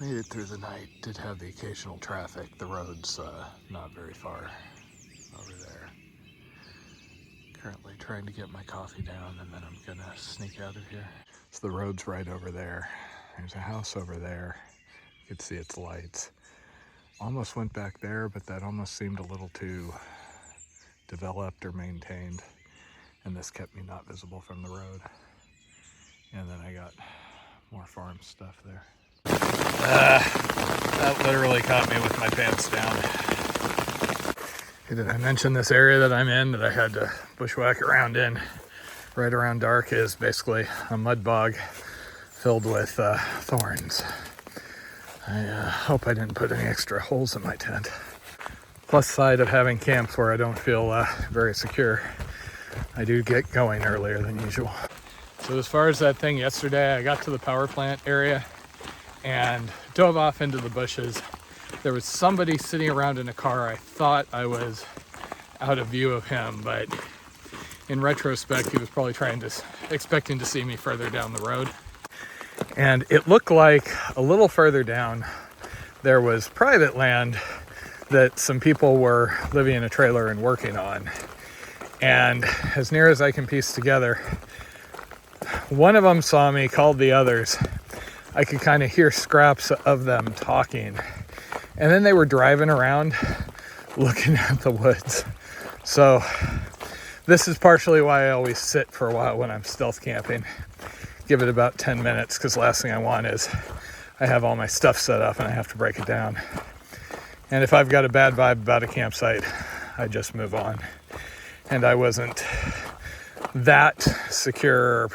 Made it through the night. Did have the occasional traffic. The road's not very far over there. Currently trying to get my coffee down, and then I'm gonna sneak out of here. So the road's right over there. There's a house over there. You can see its lights. Almost went back there, but that almost seemed a little too developed or maintained, and this kept me not visible from the road. And then I got more farm stuff there. That literally caught me with my pants down. Did I mention this area that I'm in that I had to bushwhack around in right around dark is basically a mud bog filled with thorns. I hope I didn't put any extra holes in my tent. Plus side of having camps where I don't feel very secure, I do get going earlier than usual. So as far as that thing yesterday, I got to the power plant area and dove off into the bushes. There was somebody sitting around in a car. I thought I was out of view of him, but in retrospect, he was probably expecting to see me further down the road. And it looked like a little further down, there was private land that some people were living in a trailer and working on. And as near as I can piece together, one of them saw me, called the others. I could kind of hear scraps of them talking. And then they were driving around looking at the woods. So this is partially why I always sit for a while when I'm stealth camping. Give it about 10 minutes, because last thing I want is I have all my stuff set up and I have to break it down. And if I've got a bad vibe about a campsite, I just move on. And I wasn't that secure or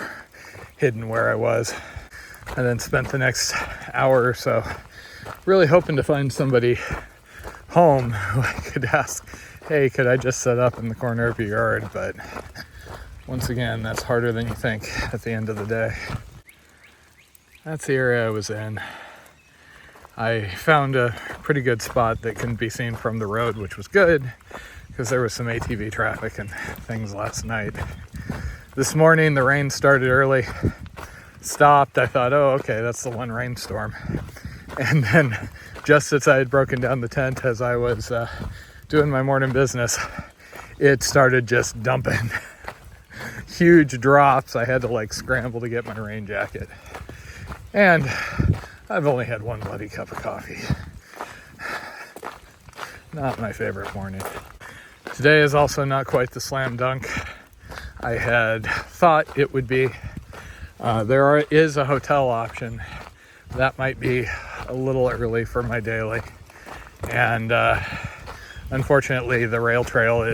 hidden where I was. I then spent the next hour or so really hoping to find somebody home who I could ask, hey, could I just set up in the corner of your yard? But once again, that's harder than you think at the end of the day. That's the area I was in. I found a pretty good spot that couldn't be seen from the road, which was good because there was some ATV traffic and things last night. This morning, the rain started early, stopped. I thought, oh, okay, that's the one rainstorm. And then just as I had broken down the tent, as I was doing my morning business, it started just dumping. Huge drops. I had to scramble to get my rain jacket. And I've only had one bloody cup of coffee. Not my favorite morning. Today is also not quite the slam dunk I had thought it would be. There is a hotel option. That might be a little early for my daily. And unfortunately, the rail trail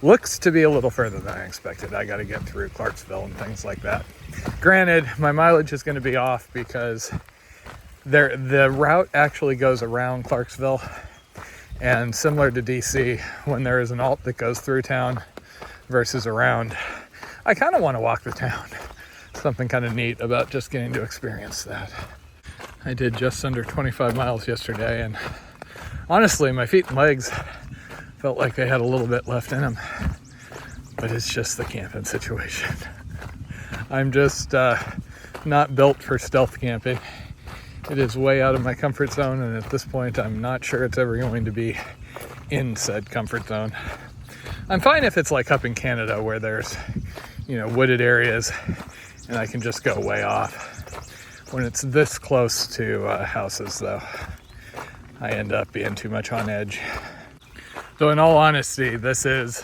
looks to be a little further than I expected. I got to get through Clarksville and things like that. Granted, my mileage is going to be off because the route actually goes around Clarksville. And similar to DC, when there is an alt that goes through town versus around, I kind of want to walk the town. Something kind of neat about just getting to experience that. I did just under 25 miles yesterday, and honestly, my feet and legs felt like they had a little bit left in them. But it's just the camping situation. I'm just not built for stealth camping. It is way out of my comfort zone, and at this point, I'm not sure it's ever going to be in said comfort zone. I'm fine if it's like up in Canada where there's, wooded areas and I can just go way off. When it's this close to houses, though, I end up being too much on edge. Though in all honesty, this is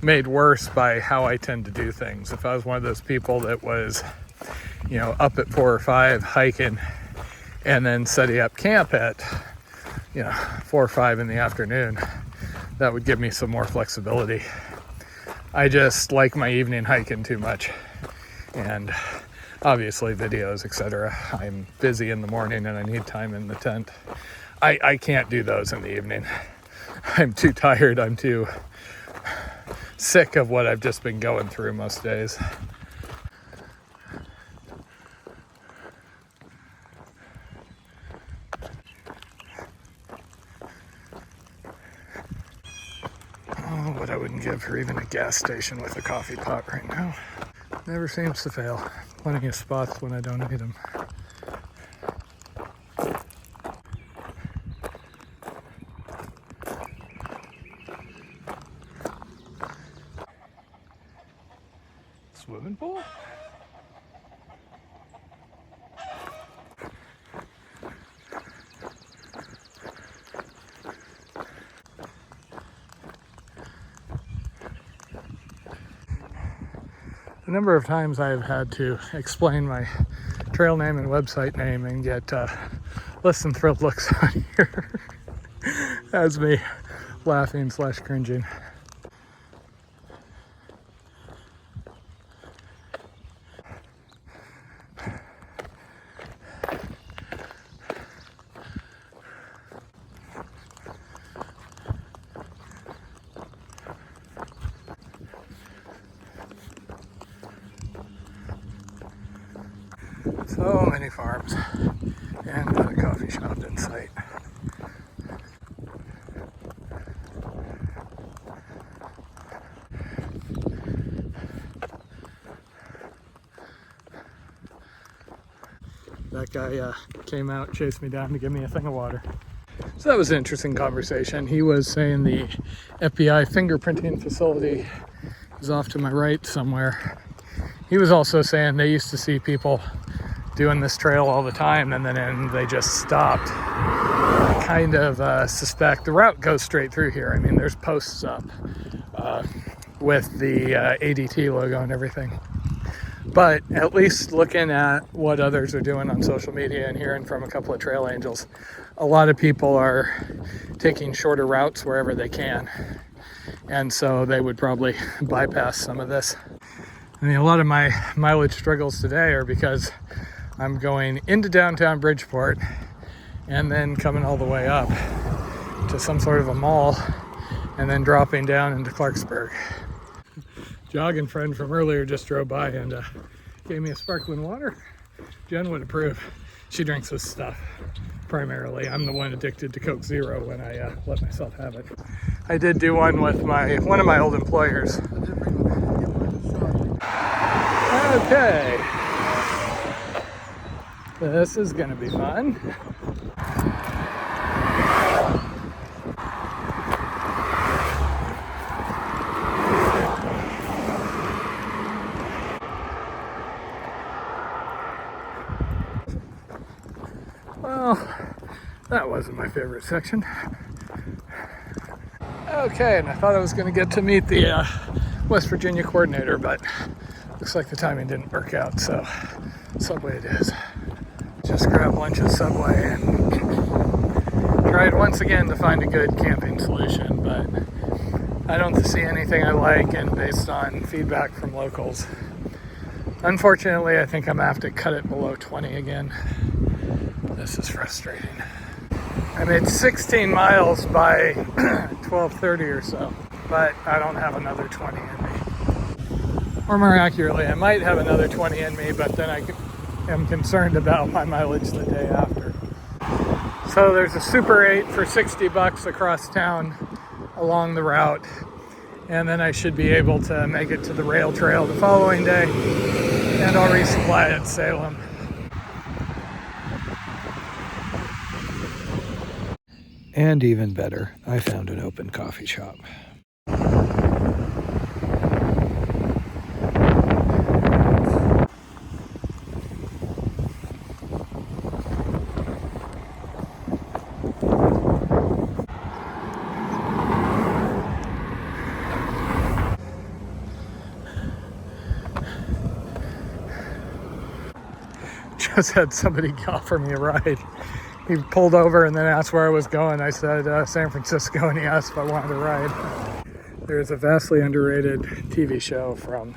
made worse by how I tend to do things. If I was one of those people that was, up at 4 or 5 hiking and then setting up camp at, 4 or 5 in the afternoon, that would give me some more flexibility. I just like my evening hiking too much. And obviously videos, etc. I'm busy in the morning and I need time in the tent. I can't do those in the evening. I'm too tired. I'm too sick of what I've just been going through most days. Oh, what I wouldn't give for even a gas station with a coffee pot right now. Never seems to fail. Plenty of spots when I don't need them. swimming pool? The number of times I've had to explain my trail name and website name and get less than thrilled looks on here has me laughing / cringing. So many farms and a coffee shop in sight. That guy came out, chased me down to give me a thing of water. So that was an interesting conversation. He was saying the FBI fingerprinting facility is off to my right somewhere. He was also saying they used to see people doing this trail all the time and then they just stopped. I kind of suspect the route goes straight through here. I mean, there's posts up with the ADT logo and everything. But at least looking at what others are doing on social media and hearing from a couple of trail angels, a lot of people are taking shorter routes wherever they can. And so they would probably bypass some of this. I mean, a lot of my mileage struggles today are because I'm going into downtown Bridgeport and then coming all the way up to some sort of a mall and then dropping down into Clarksburg. Jogging friend from earlier just drove by and gave me a sparkling water. Jen would approve. She drinks this stuff primarily. I'm the one addicted to Coke Zero when I let myself have it. I did do one with one of my old employers. Okay. This is gonna be fun. Well, that wasn't my favorite section. Okay, and I thought I was gonna get to meet the West Virginia coordinator, but looks like the timing didn't work out, so Subway it is. Just grabbed lunch at Subway and tried once again to find a good camping solution, but I don't see anything I like, and based on feedback from locals, unfortunately I think I'm gonna have to cut it below 20 again. This is frustrating. I made 16 miles by 12:30 or so, but I don't have another 20 in me. Or more accurately, I might have another 20 in me, but then I am concerned about my mileage the day after. So there's a Super 8 for $60 across town along the route, and then I should be able to make it to the rail trail the following day, and I'll resupply at Salem. And even better, I found an open coffee shop. Just had somebody offer me a ride. He pulled over and then asked where I was going. I said San Francisco, and he asked if I wanted a ride. There's a vastly underrated TV show from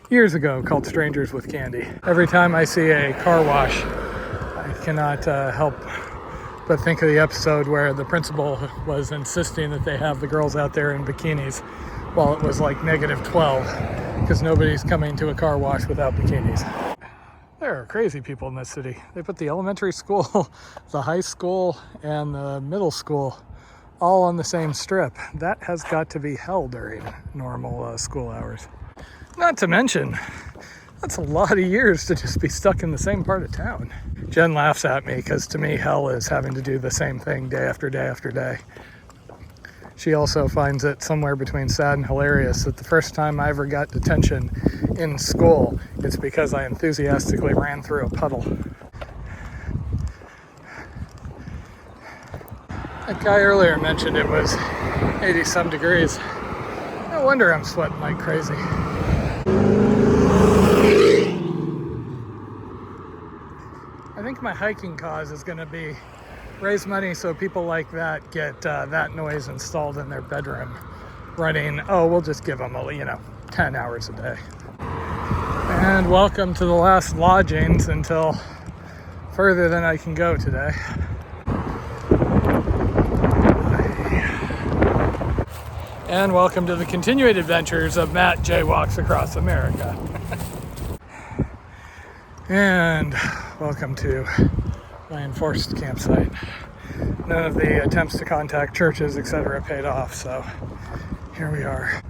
years ago called Strangers with Candy. Every time I see a car wash, I cannot help but think of the episode where the principal was insisting that they have the girls out there in bikinis while it was like -12, because nobody's coming to a car wash without bikinis. There are crazy people in this city. They put the elementary school, the high school, and the middle school all on the same strip. That has got to be hell during normal school hours. Not to mention, that's a lot of years to just be stuck in the same part of town. Jen laughs at me because to me, hell is having to do the same thing day after day after day. She also finds it somewhere between sad and hilarious that the first time I ever got detention in school, it's because I enthusiastically ran through a puddle. That guy earlier mentioned it was 80 some degrees. No wonder I'm sweating like crazy. I think my hiking cause is going to be raise money so people like that get that noise installed in their bedroom running. Oh, we'll just give them 10 hours a day. And welcome to the last lodgings until further than I can go today. And welcome to the continued adventures of Matt Jaywalks Across America. And welcome to my enforced campsite. None of the attempts to contact churches, etc. paid off, so here we are.